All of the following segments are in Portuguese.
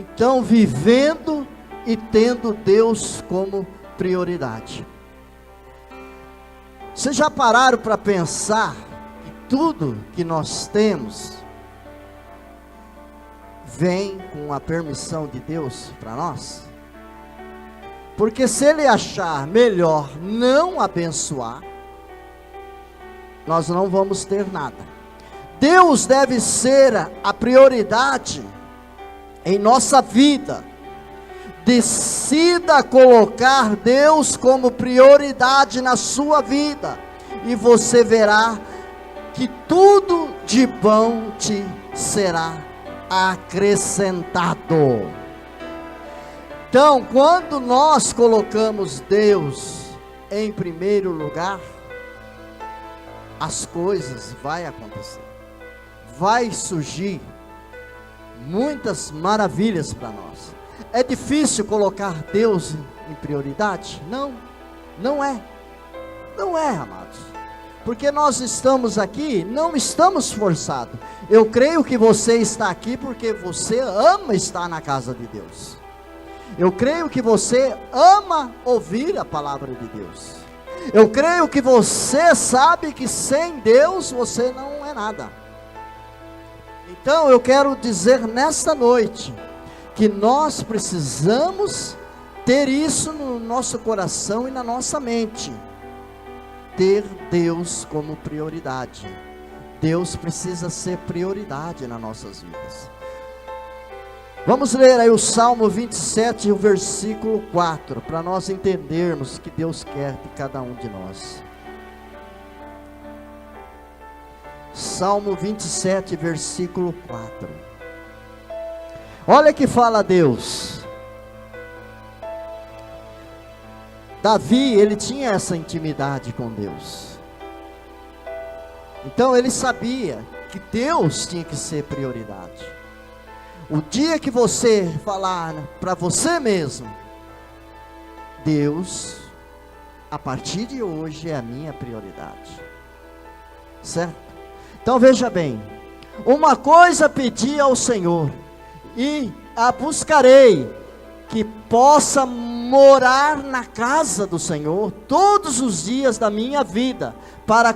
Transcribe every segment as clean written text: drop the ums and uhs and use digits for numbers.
então vivendo e tendo Deus como prioridade. Vocês já pararam para pensar que tudo que nós temos vem com a permissão de Deus para nós? Porque se Ele achar melhor não abençoar, nós não vamos ter nada. Deus deve ser a prioridade em nossa vida. Decida colocar Deus como prioridade na sua vida, e você verá que tudo de bom te será acrescentado. Então, quando nós colocamos Deus em primeiro lugar, as coisas vão acontecer, vai surgir muitas maravilhas para nós. É difícil colocar Deus em prioridade? Não, não é, amados, porque nós estamos aqui, não estamos forçados. Eu creio que você está aqui porque você ama estar na casa de Deus. Eu creio que você ama ouvir a palavra de Deus. Eu creio que você sabe que sem Deus você não é nada. Então eu quero dizer nesta noite que nós precisamos ter isso no nosso coração e na nossa mente. Ter Deus como prioridade. Deus precisa ser prioridade nas nossas vidas. Vamos ler aí o Salmo 27, o versículo 4, para nós entendermos o que Deus quer de cada um de nós. Salmo 27, versículo 4. Olha que fala Deus. Davi, ele tinha essa intimidade com Deus. Então ele sabia que Deus tinha que ser prioridade. O dia que você falar para você mesmo, Deus, a partir de hoje é a minha prioridade, certo? Então veja bem, uma coisa pedi ao Senhor, e a buscarei, que possa morar na casa do Senhor todos os dias da minha vida, para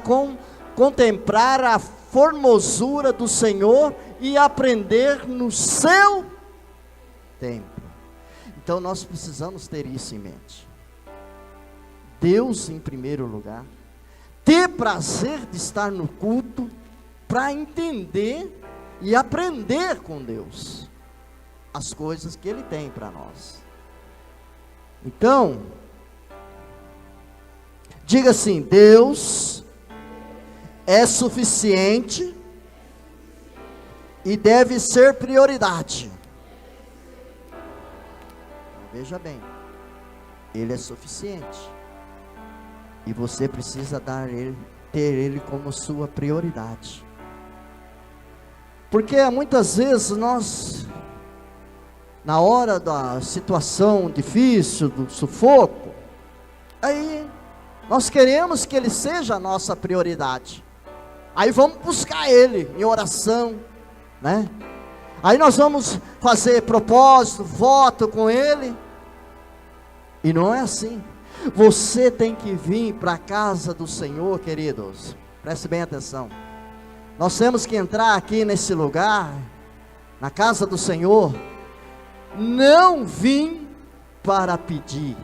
contemplar a formosura do Senhor e aprender no seu templo. Então nós precisamos ter isso em mente. Deus em primeiro lugar, ter prazer de estar no culto, para entender e aprender com Deus as coisas que Ele tem para nós. Então, diga assim: Deus é suficiente e deve ser prioridade. Veja bem, Ele é suficiente e você precisa ter Ele como sua prioridade. Porque muitas vezes nós, na hora da situação difícil, do sufoco, aí nós queremos que Ele seja a nossa prioridade. Aí vamos buscar Ele em oração, né? Aí nós vamos fazer propósito, voto com Ele. E não é assim. Você tem que vir para a casa do Senhor, queridos. Preste bem atenção. Nós temos que entrar aqui nesse lugar, na casa do Senhor, não vim para pedir,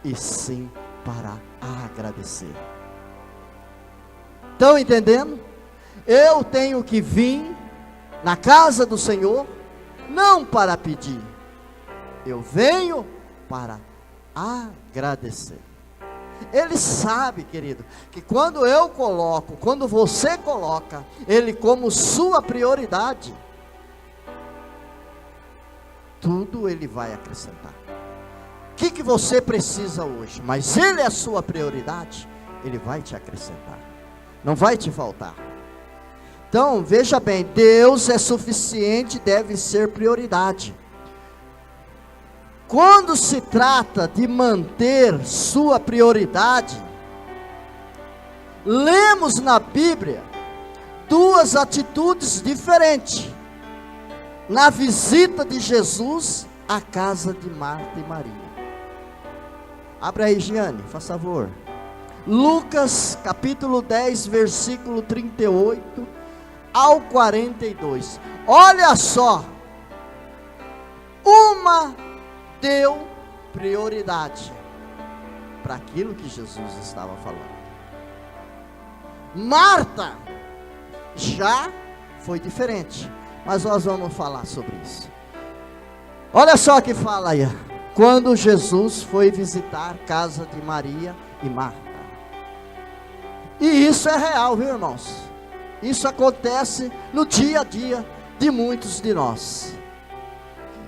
e sim para agradecer. Estão entendendo? Eu tenho que vir na casa do Senhor, não para pedir, eu venho para agradecer. Ele sabe, querido, que quando eu coloco, quando você coloca Ele como sua prioridade, tudo Ele vai acrescentar. O que você precisa hoje? Mas Ele é a sua prioridade, Ele vai te acrescentar, não vai te faltar. Então, veja bem, Deus é suficiente, deve ser prioridade. Quando se trata de manter sua prioridade, lemos na Bíblia duas atitudes diferentes. na visita de Jesus à casa de Marta e Maria. Abra aí, Giane, faz favor. Lucas capítulo 10, versículo 38 ao 42. Olha só, uma deu prioridade para aquilo que Jesus estava falando. Marta já foi diferente, mas nós vamos falar sobre isso. Olha só que fala aí, quando Jesus foi visitar a casa de Maria e Marta. E isso é real, viu, irmãos? Isso acontece no dia a dia de muitos de nós.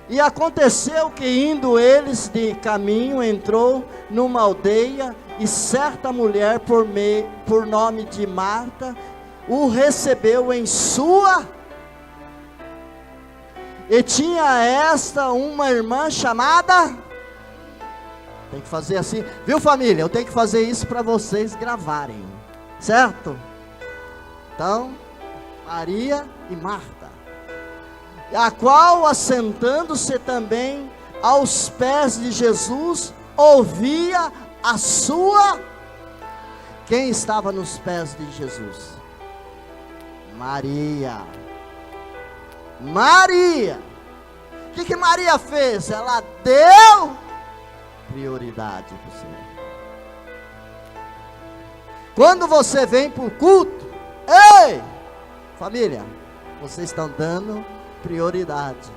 E aconteceu que, indo eles de caminho, entrou numa aldeia, e certa mulher por nome de Marta o recebeu em sua. E tinha esta uma irmã chamada. Tem que fazer assim, viu, família? Eu tenho que fazer isso para vocês gravarem, certo? Então, Maria e Marta, a qual, assentando-se também aos pés de Jesus, ouvia a sua. Quem estava nos pés de Jesus? Maria. Maria. O que Maria fez? Ela deu prioridade para o Senhor. Quando você vem para o culto, ei, família, vocês estão dando prioridade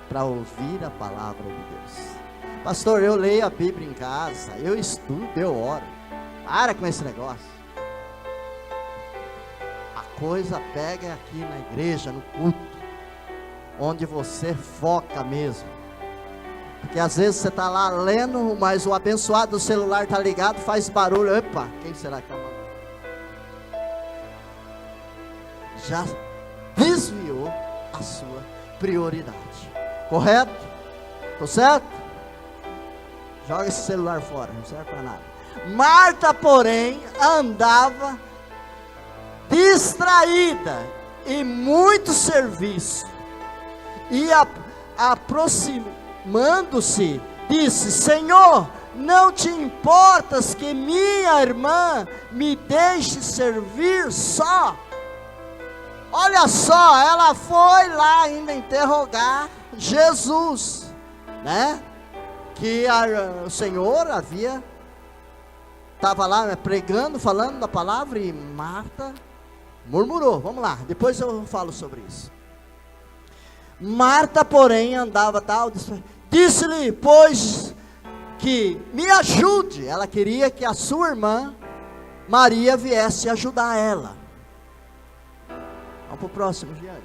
para ouvir a palavra de Deus. Pastor, eu leio a Bíblia em casa, eu estudo, eu oro. Para com esse negócio. A coisa pega aqui na igreja, no culto, onde você foca mesmo. Porque às vezes você está lá lendo, mas o abençoado do celular está ligado, faz barulho. Opa, quem será que está mandando? Já desviou a sua prioridade. Correto? Estou certo? Joga esse celular fora, não serve para nada. Marta, porém, andava distraída e muito serviço. E aproximando-se, disse: Senhor, não te importas que minha irmã me deixe servir só? Olha só, ela foi lá ainda interrogar Jesus, né? Que o Senhor estava lá pregando, falando da palavra, e Marta murmurou. Vamos lá, depois eu falo sobre isso. Marta, porém, andava tal, disse-lhe, pois, que me ajude. Ela queria que a sua irmã Maria viesse ajudar ela. Vamos para o próximo, Giane.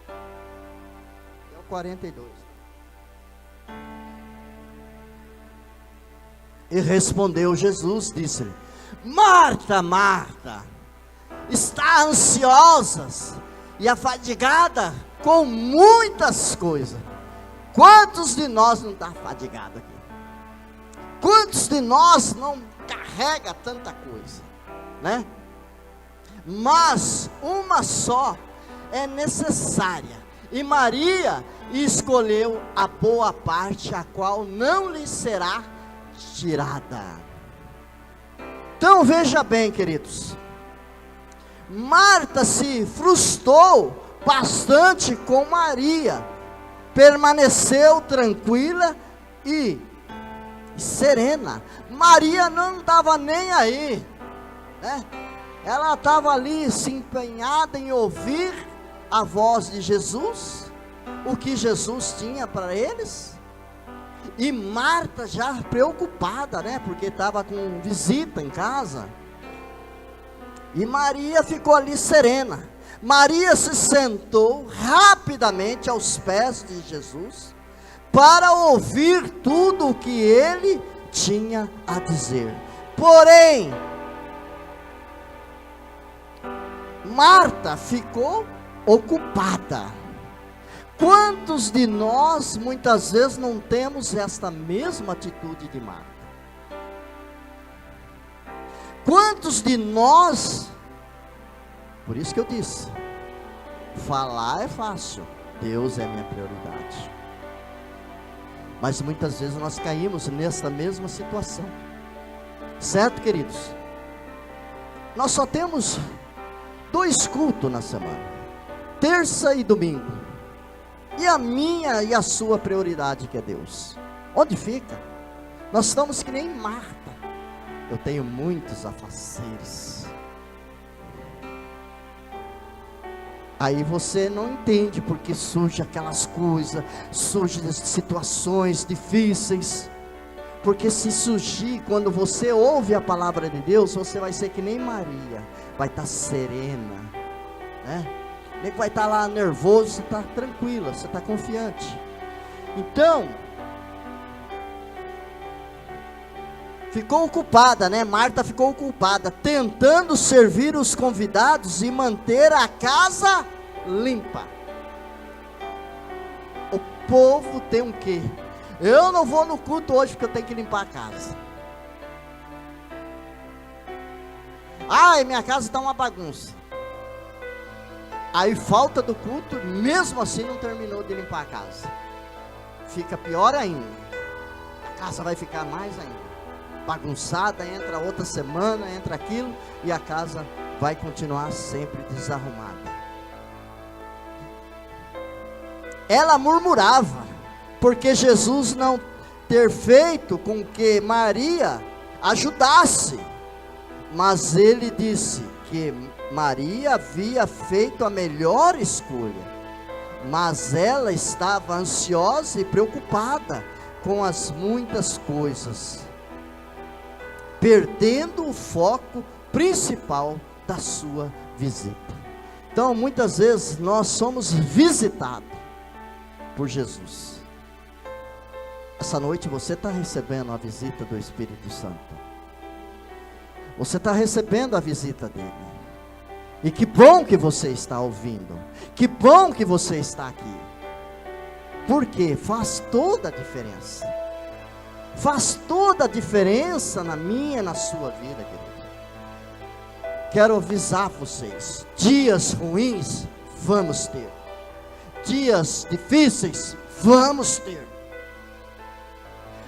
É o 42. E respondeu Jesus, disse-lhe: Marta, Marta, está ansiosa e afadigada com muitas coisas. Quantos de nós não está afadigado aqui? Quantos de nós não carrega tanta coisa, né? Mas uma só é necessária, e Maria escolheu a boa parte, a qual não lhe será tirada. Então veja bem, queridos, Marta se frustrou bastante com Maria, permaneceu tranquila e serena. Maria não estava nem aí, né? Ela estava ali se empenhada em ouvir a voz de Jesus, o que Jesus tinha para eles. E Marta já preocupada, né? Porque estava com visita em casa. E Maria ficou ali serena. Maria se sentou rapidamente aos pés de Jesus, para ouvir tudo o que ele tinha a dizer. Porém, Marta ficou ocupada. Quantos de nós muitas vezes não temos esta mesma atitude de Marta? Quantos de nós, por isso que eu disse, Falar é fácil, Deus é a minha prioridade. Mas muitas vezes nós caímos nessa mesma situação. Certo, queridos? Nós só temos 2 cultos na semana, terça e domingo. E a minha e a sua prioridade, que é Deus, onde fica? Nós estamos que nem Marta. Eu tenho muitos afazeres. Aí você não entende porque surge aquelas coisas, surgem situações difíceis. Porque se surgir, quando você ouve a palavra de Deus, você vai ser que nem Maria, vai estar serena, né? Nem vai estar lá nervoso, você está tranquila, você está confiante. Então, ficou ocupada, né? Marta ficou ocupada, tentando servir os convidados e manter a casa limpa. O povo tem um quê? Eu não vou no culto hoje porque eu tenho que limpar a casa. Ai, minha casa está uma bagunça. Aí falta do culto, mesmo assim não terminou de limpar a casa. Fica pior ainda. A casa vai ficar mais ainda bagunçada, entra outra semana, entra aquilo, e a casa vai continuar sempre desarrumada. Ela murmurava, porque Jesus não ter feito com que Maria ajudasse, mas ele disse que Maria havia feito a melhor escolha, mas ela estava ansiosa e preocupada com as muitas coisas, perdendo o foco principal da sua visita. Então, muitas vezes nós somos visitados por Jesus. Essa noite você está recebendo a visita do Espírito Santo. Você está recebendo a visita dele. E que bom que você está ouvindo. Que bom que você está aqui. Porque faz toda a diferença. Faz toda a diferença na minha e na sua vida, querido. Quero avisar vocês: dias ruins vamos ter, dias difíceis vamos ter,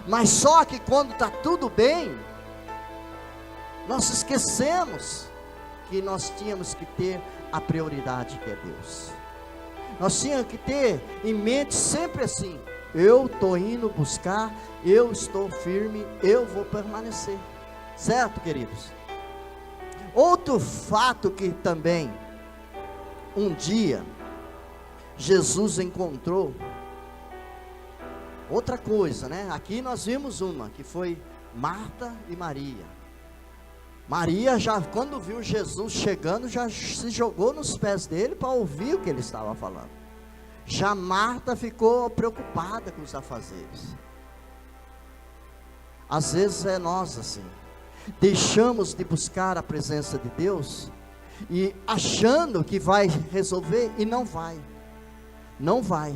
mas só que quando está tudo bem, nós esquecemos que nós tínhamos que ter a prioridade, que é Deus. Nós tínhamos que ter em mente sempre assim: eu estou indo buscar, eu estou firme, eu vou permanecer. Certo, queridos? Outro fato que também, um dia, Jesus encontrou, outra coisa, né? Aqui nós vimos uma, que foi Marta e Maria. Maria já, quando viu Jesus chegando, já se jogou nos pés dele para ouvir o que ele estava falando. Já Marta ficou preocupada com os afazeres. Às vezes é nós assim, deixamos de buscar a presença de Deus, e achando que vai resolver, e não vai, não vai,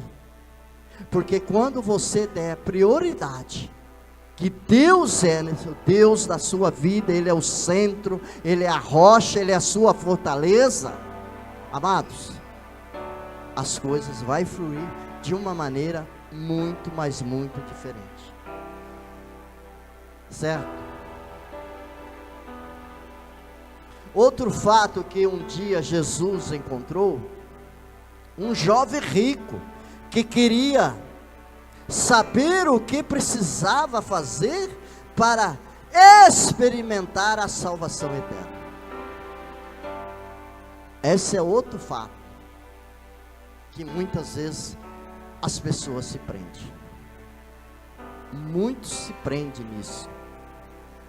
porque quando você der prioridade, que Deus é o Deus da sua vida, Ele é o centro, Ele é a rocha, Ele é a sua fortaleza, amados, as coisas vão fluir de uma maneira muito, mas muito diferente. Certo? Outro fato que um dia Jesus encontrou, um jovem rico, que queria saber o que precisava fazer para experimentar a salvação eterna. Esse é outro fato, que muitas vezes as pessoas se prendem. Muitos se prendem nisso.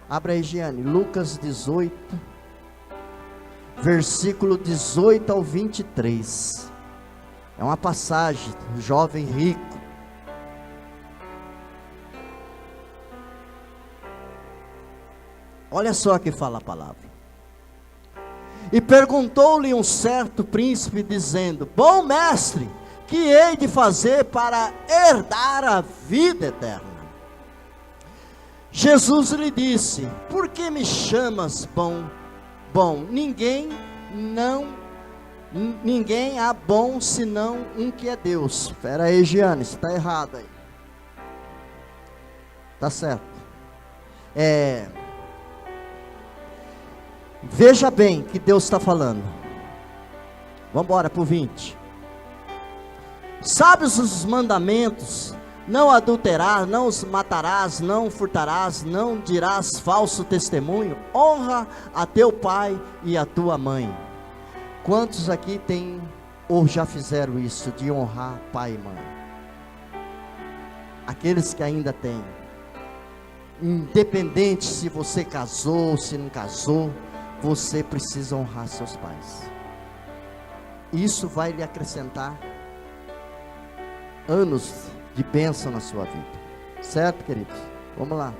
Abra aí, Giane, Lucas 18, versículo 18 ao 23. É uma passagem do jovem rico. Olha só que fala a palavra. E perguntou-lhe um certo príncipe, dizendo: bom mestre, que hei de fazer para herdar a vida eterna? Jesus lhe disse: por que me chamas bom? Bom, ninguém Ninguém há bom senão um que é Deus. Espera aí, Giane, você está errado aí. Tá certo. Veja bem que Deus está falando. Vamos embora para o 20. Sabes os mandamentos: não adulterarás, não os matarás, não furtarás, não dirás falso testemunho, honra a teu pai e a tua mãe. Quantos aqui têm ou já fizeram isso de honrar pai e mãe? Aqueles que ainda têm, independente se você casou, se não casou, você precisa honrar seus pais. Isso vai lhe acrescentar anos de bênção na sua vida, certo, queridos? Vamos lá.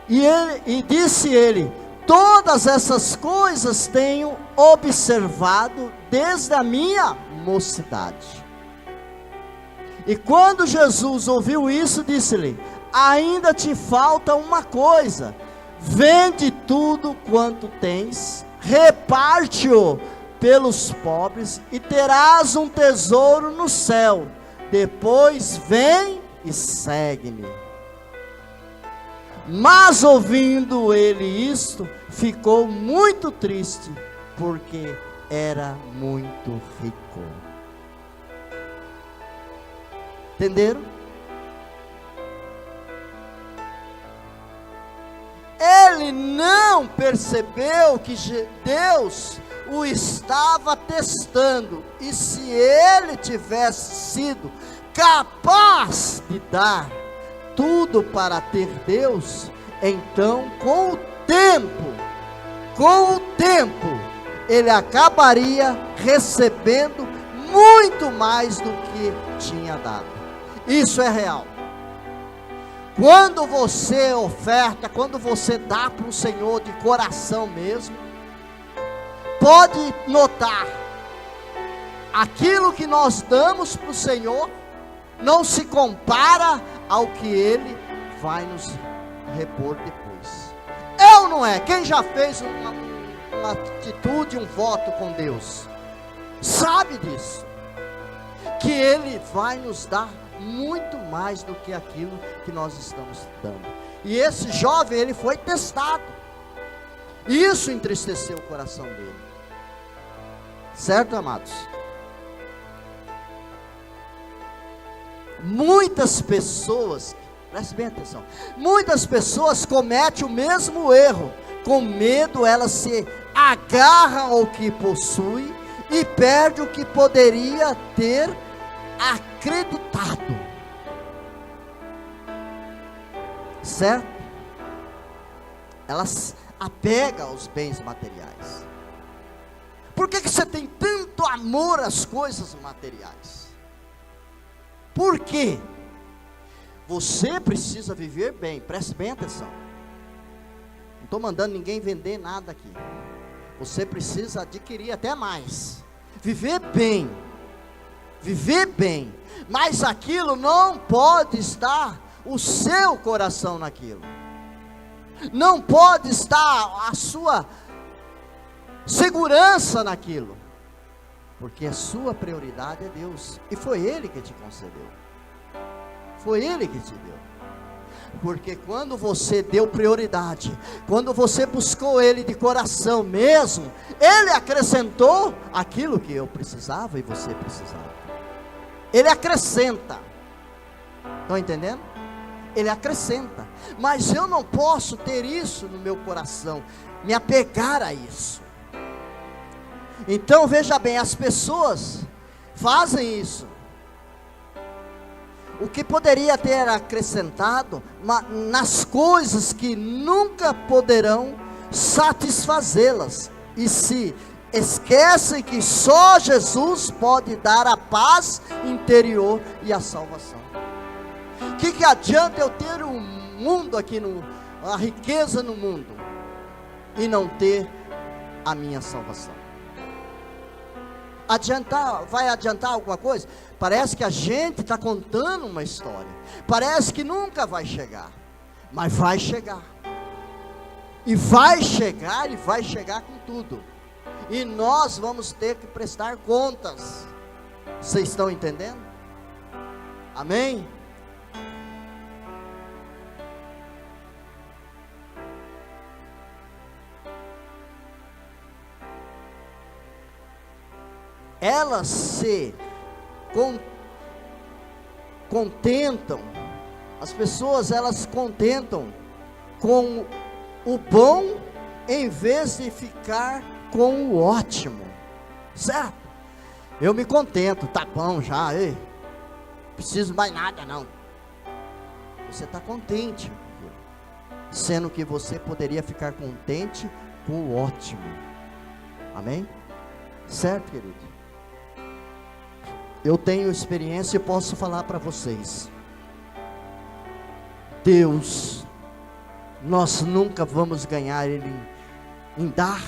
E disse ele: todas essas coisas tenho observado desde a minha mocidade. E quando Jesus ouviu isso, disse-lhe: ainda te falta uma coisa. Vende tudo quanto tens, reparte-o pelos pobres, e terás um tesouro no céu. Depois vem e segue-me. Mas ouvindo ele isto, ficou muito triste, porque era muito rico. Entenderam? Ele não percebeu que Deus o estava testando, e se ele tivesse sido capaz de dar tudo para ter Deus, então com o tempo, ele acabaria recebendo muito mais do que tinha dado. Isso é real. Quando você oferta, quando você dá para o Senhor de coração mesmo, pode notar, aquilo que nós damos para o Senhor não se compara ao que Ele vai nos repor depois. É ou não é? Quem já fez uma atitude, um voto com Deus, sabe disso, que Ele vai nos dar muito mais do que aquilo que nós estamos dando. E esse jovem, ele foi testado, isso entristeceu o coração dele, certo, amados? Muitas pessoas, preste bem atenção, muitas pessoas cometem o mesmo erro. Com medo, elas se agarram ao que possui e perdem o que poderia ter acreditado, certo? Elas apegam aos bens materiais. Por que você tem tanto amor às coisas materiais? Por quê? Você precisa viver bem, preste bem atenção. Não estou mandando ninguém vender nada aqui. Você precisa adquirir até mais, viver bem, mas aquilo não pode estar o seu coração naquilo, não pode estar a sua segurança naquilo, porque a sua prioridade é Deus, e foi Ele que te concedeu, foi Ele que te deu. Porque quando você deu prioridade, quando você buscou Ele de coração mesmo, Ele acrescentou aquilo que eu precisava e você precisava. Ele acrescenta. Estão entendendo? Ele acrescenta. Mas eu não posso ter isso no meu coração, me apegar a isso. Então veja bem, as pessoas fazem isso. O que poderia ter acrescentado nas coisas que nunca poderão satisfazê-las, e se esquecem que só Jesus pode dar a paz interior e a salvação. O que adianta eu ter um mundo aqui, a riqueza no mundo, e não ter a minha salvação? Vai adiantar alguma coisa? Parece que a gente está contando uma história, parece que nunca vai chegar, mas vai chegar. E vai chegar com tudo. E nós vamos ter que prestar contas. Vocês estão entendendo? Amém? Elas se contentam, as pessoas elas contentam com o bom em vez de ficar com o ótimo, certo? Eu me contento, tá bom já, ei, preciso mais nada não. Você está contente, sendo que você poderia ficar contente com o ótimo, amém? Certo, querido? Eu tenho experiência e posso falar para vocês. Deus, nós nunca vamos ganhar Ele em dar.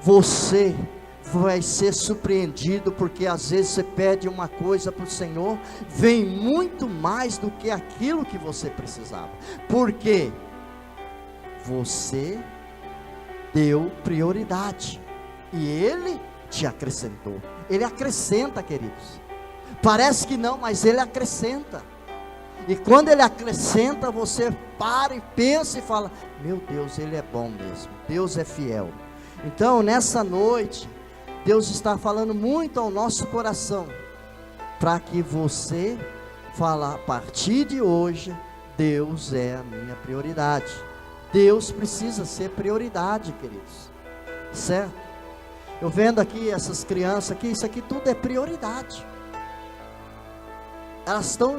Você vai ser surpreendido, porque às vezes você pede uma coisa para o Senhor, vem muito mais do que aquilo que você precisava. Porque você deu prioridade e Ele te acrescentou. Ele acrescenta, queridos. Parece que não, mas Ele acrescenta. E quando Ele acrescenta, você para e pensa e fala: meu Deus, Ele é bom mesmo, Deus é fiel. Então nessa noite, Deus está falando muito ao nosso coração, para que você fale: a partir de hoje, Deus é a minha prioridade. Deus precisa ser prioridade, queridos, certo? Eu vendo aqui essas crianças aqui, isso aqui tudo é prioridade. Elas estão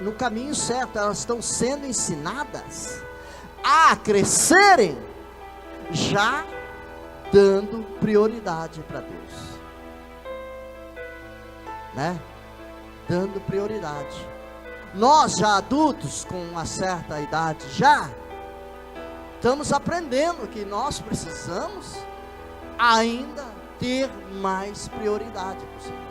no caminho certo, elas estão sendo ensinadas a crescerem, já dando prioridade para Deus, né? Dando prioridade. Nós já adultos, com uma certa idade, já estamos aprendendo que nós precisamos ainda ter mais prioridade para o Senhor.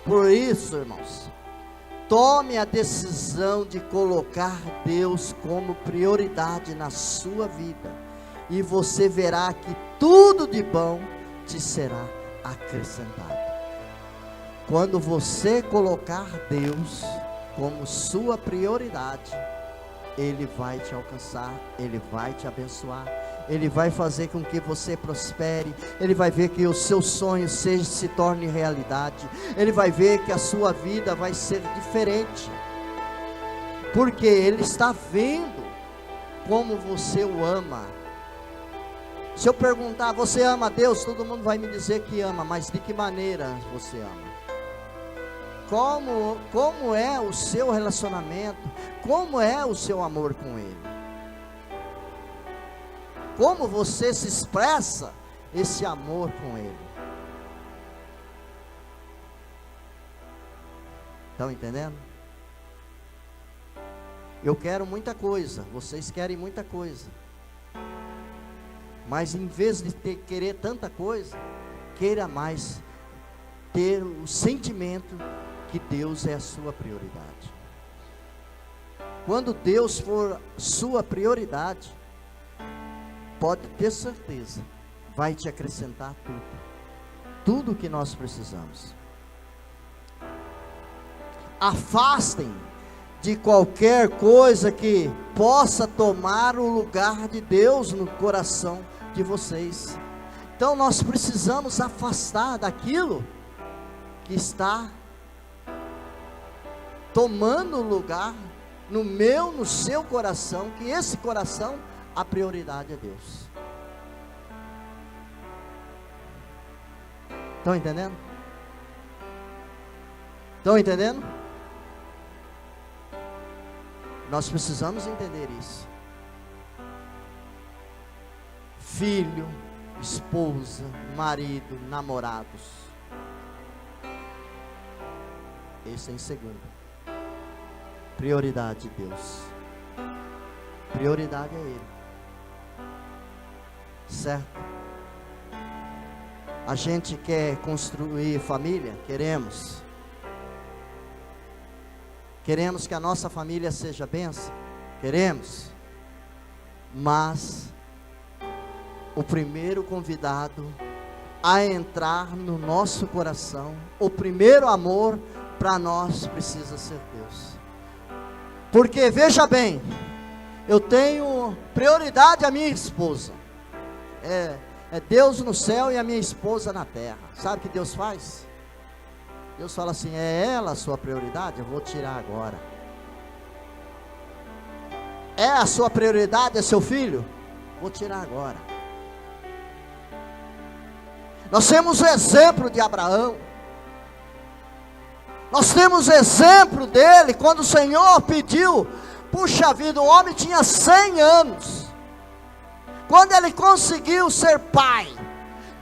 Por isso, irmãos, tome a decisão de colocar Deus como prioridade na sua vida, e você verá que tudo de bom te será acrescentado. Quando você colocar Deus como sua prioridade, Ele vai te alcançar, Ele vai te abençoar, Ele vai fazer com que você prospere, Ele vai ver que os seus sonhos se tornem realidade, Ele vai ver que a sua vida vai ser diferente, porque Ele está vendo como você o ama. Se eu perguntar: você ama a Deus? Todo mundo vai me dizer que ama, mas de que maneira você ama? Como é o seu relacionamento? Como é o seu amor com Ele? Como você se expressa esse amor com Ele? Estão entendendo? Eu quero muita coisa, vocês querem muita coisa, mas em vez de querer tanta coisa, queira mais ter o sentimento que Deus é a sua prioridade. Quando Deus for sua prioridade, pode ter certeza, vai te acrescentar tudo que nós precisamos. Afastem de qualquer coisa que possa tomar o lugar de Deus no coração de vocês. Então nós precisamos afastar daquilo que está tomando lugar no meu, no seu coração, que esse coração, a prioridade é Deus. Estão entendendo? Estão entendendo? Nós precisamos entender isso. Filho, esposa, marido, namorados. Esse é em segundo. Prioridade de Deus. Prioridade é Ele. Certo? A gente quer construir família? Queremos. Queremos que a nossa família seja bênção? Queremos. Mas o primeiro convidado a entrar no nosso coração, o primeiro amor para nós precisa ser Deus. Porque veja bem, eu tenho prioridade à minha esposa. É Deus no céu e a minha esposa na terra. Sabe o que Deus faz? Deus fala assim: é ela a sua prioridade? Eu vou tirar agora. É a sua prioridade, é seu filho? Vou tirar agora. Nós temos o exemplo de Abraão. Nós temos o exemplo dele, quando o Senhor pediu, puxa vida, o homem tinha 100 anos. Quando ele conseguiu ser pai,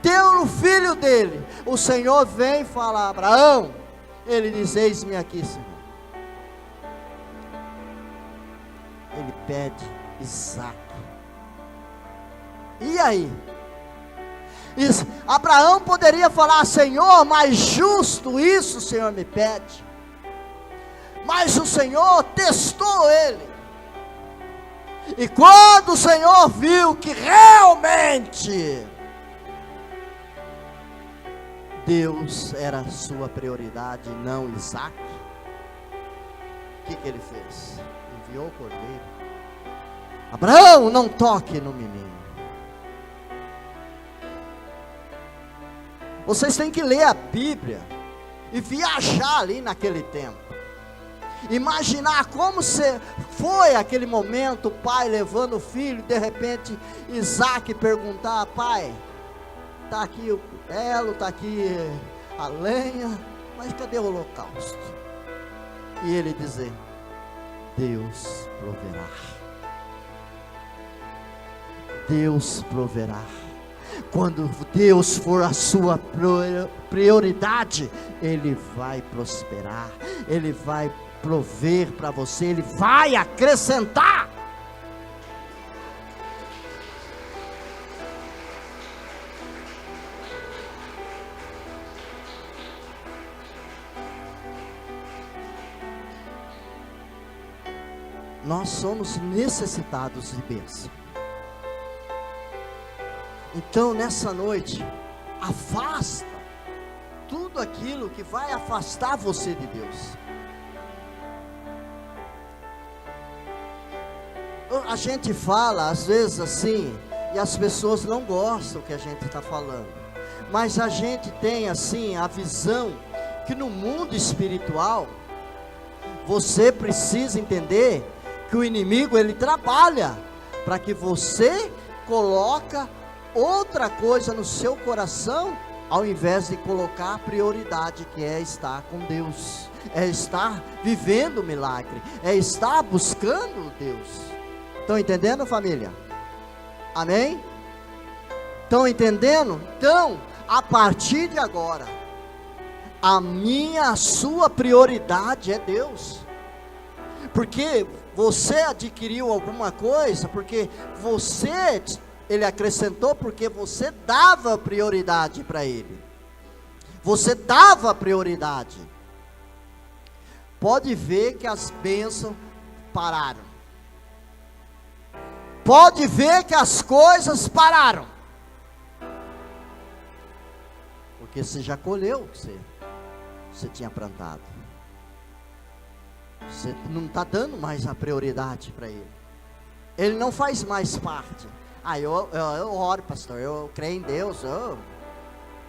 ter o filho dele, o Senhor vem e fala: Abraão, ele diz: eis-me aqui, Senhor. Ele pede Isaque. E aí? Abraão poderia falar: Senhor, mais justo isso o Senhor me pede. Mas o Senhor testou ele. E quando o Senhor viu que realmente Deus era a sua prioridade, não Isaque, o que ele fez? Enviou o cordeiro. Abraão, não toque no menino. Vocês têm que ler a Bíblia e viajar ali naquele tempo. Imaginar como foi aquele momento, o pai levando o filho, de repente Isaque perguntar: pai, está aqui o cutelo, está aqui a lenha, mas cadê o holocausto? E ele dizer: Deus proverá. Deus proverá. Quando Deus for a sua prioridade, Ele vai prosperar, Ele vai prover para você, Ele vai acrescentar. Nós somos necessitados de bênção. Então nessa noite, afasta tudo aquilo que vai afastar você de Deus. A gente fala às vezes assim, e as pessoas não gostam do que a gente está falando, mas a gente tem assim a visão que no mundo espiritual, você precisa entender que o inimigo ele trabalha para que você coloque outra coisa no seu coração, ao invés de colocar a prioridade, que é estar com Deus, é estar vivendo o milagre, é estar buscando Deus. Estão entendendo, família? Amém? Estão entendendo? Então, a partir de agora, a sua prioridade é Deus. Porque você adquiriu alguma coisa, porque Ele acrescentou, porque você dava prioridade para Ele. Você dava prioridade. Pode ver que as bênçãos pararam. Pode ver que as coisas pararam. Porque você já colheu o que você tinha plantado. Você não está dando mais a prioridade para Ele. Ele não faz mais parte. Eu oro, pastor, eu creio em Deus,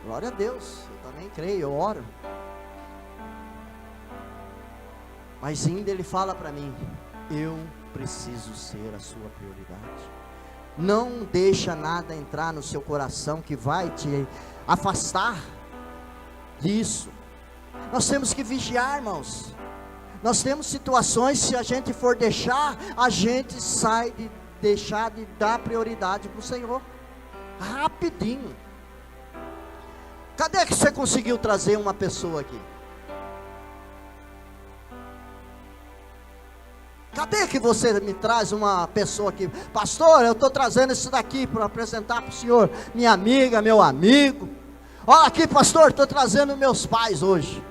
glória a Deus, eu também creio, eu oro. Mas ainda Ele fala para mim: eu preciso ser a sua prioridade. Não deixa nada entrar no seu coração que vai te afastar disso. Nós temos que vigiar, irmãos. Nós temos situações, se a gente for deixar, a gente sai de deixar de dar prioridade para o Senhor, rapidinho. Cadê que você conseguiu trazer uma pessoa aqui? Cadê que você me traz uma pessoa aqui? Pastor, eu estou trazendo isso daqui para apresentar para o senhor, minha amiga, meu amigo. Olha aqui, pastor, estou trazendo meus pais hoje.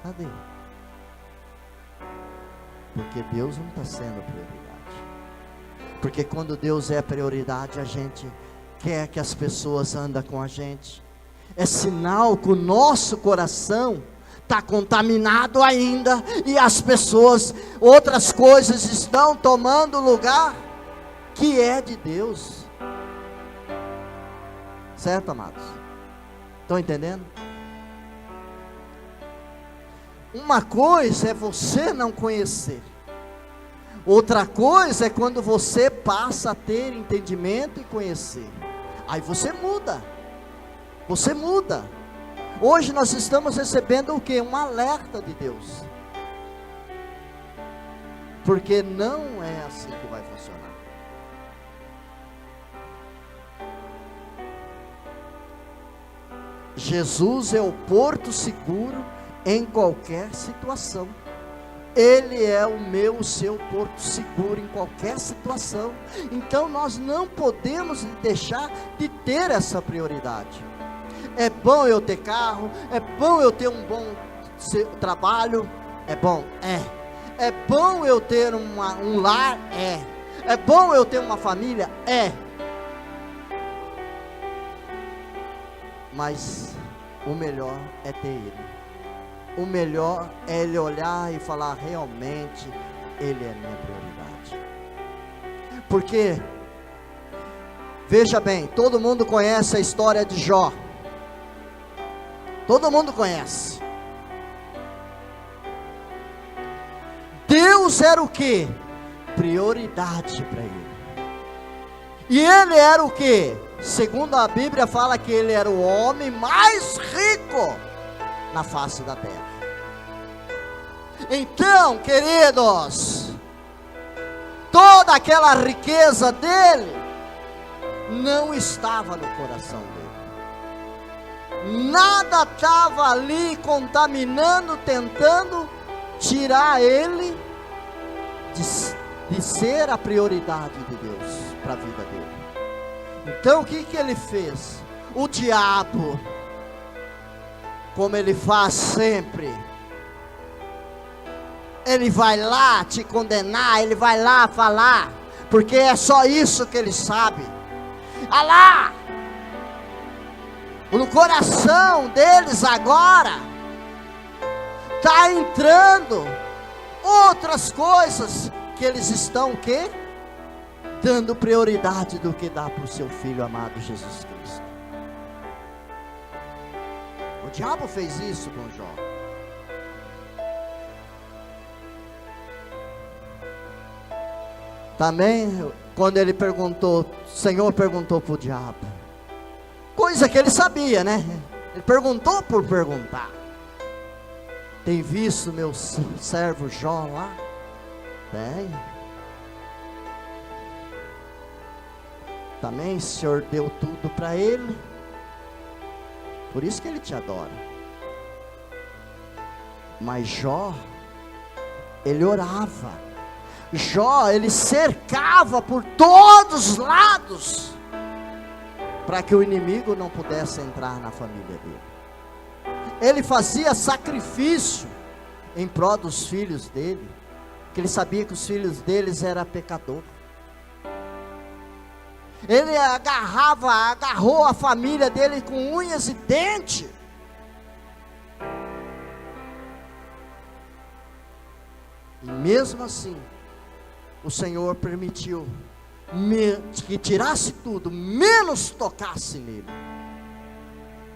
Cadê? Porque Deus não está sendo prioridade. Porque quando Deus é prioridade, a gente quer que as pessoas andem com a gente. É sinal que o nosso coração está contaminado ainda, e as pessoas, outras coisas estão tomando lugar que é de Deus. Certo, amados? Estão entendendo? Uma coisa é você não conhecer, outra coisa é quando você passa a ter entendimento e conhecer. Aí você muda. Você muda. Hoje nós estamos recebendo o quê? Um alerta de Deus. Porque não é assim que vai funcionar. Jesus é o porto seguro em qualquer situação. Ele é o meu, o seu porto seguro em qualquer situação. Então nós não podemos deixar de ter essa prioridade. É bom eu ter carro, é bom eu ter um bom trabalho, é bom, é bom eu ter um lar, é bom eu ter uma família, mas o melhor é ter Ele. O melhor é Ele olhar e falar, realmente Ele é minha prioridade. Porque, veja bem, todo mundo conhece a história de Jó. Todo mundo conhece. Deus era o que? Prioridade para ele. E ele era o que? Segundo a Bíblia fala que ele era o homem mais rico na face da terra. Então, queridos, toda aquela riqueza dele não estava no coração dele. Nada estava ali contaminando, tentando tirar ele de ser a prioridade de Deus para a vida dele. Então o que ele fez? O diabo, como ele faz sempre, ele vai lá te condenar, ele vai lá falar, porque é só isso que ele sabe. Ah lá, no coração deles agora está entrando outras coisas que eles estão o quê? Dando prioridade do que dá para o seu Filho amado Jesus Cristo. O diabo fez isso com Jó. Também, quando ele perguntou, o Senhor perguntou para o diabo, coisa que ele sabia, né? Ele perguntou por perguntar. Tem visto meu servo Jó lá? Tem. Também o Senhor deu tudo para ele. Por isso que ele te adora. Mas Jó, ele orava. Jó, ele cercava por todos os lados, para que o inimigo não pudesse entrar na família dele. Ele fazia sacrifício em prol dos filhos dele, porque ele sabia que os filhos deles eram pecadores. Ele agarrou a família dele com unhas e dentes. E mesmo assim, o Senhor permitiu que tirasse tudo, menos tocasse nele.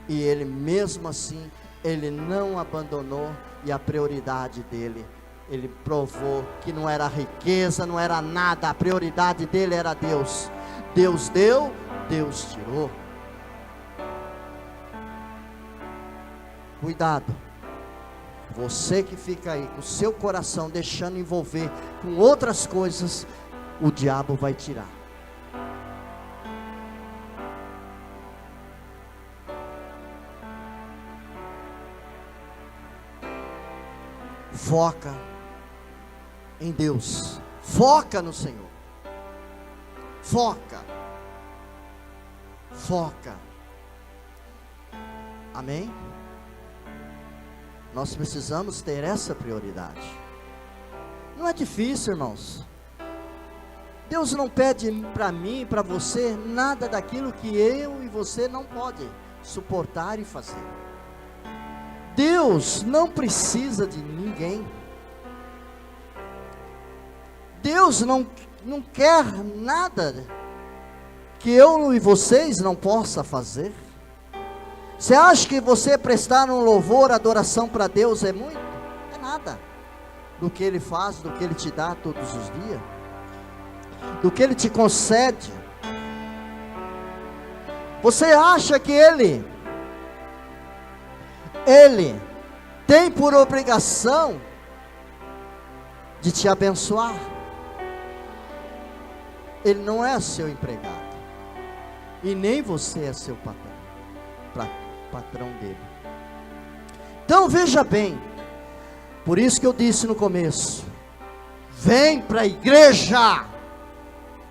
E ele mesmo assim, ele não abandonou, e a prioridade dele, ele provou que não era riqueza, não era nada, a prioridade dele era Deus. Deus deu, Deus tirou. Cuidado, você que fica aí com o seu coração deixando envolver com outras coisas, o diabo vai tirar. Foca em Deus, foca no Senhor, foca, amém? Nós precisamos ter essa prioridade. Não é difícil, irmãos. Deus não pede para mim e para você nada daquilo que eu e você não pode suportar e fazer. Deus não precisa de ninguém. Deus não quer nada que eu e vocês não possa fazer. Você acha que você prestar um louvor, adoração para Deus é muito? É nada do que Ele faz, do que Ele te dá todos os dias, do que Ele te concede. Você acha que Ele tem por obrigação de te abençoar? Ele não é seu empregado, e nem você é seu patrão dele. Então veja bem, por isso que eu disse no começo: vem para a igreja,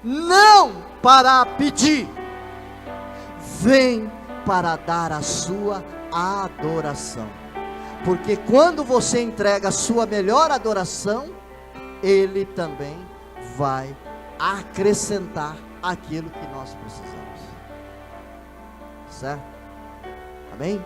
não para pedir, vem para dar a sua adoração, porque quando você entrega a sua melhor adoração, Ele também vai acrescentar aquilo que nós precisamos, certo? Amém?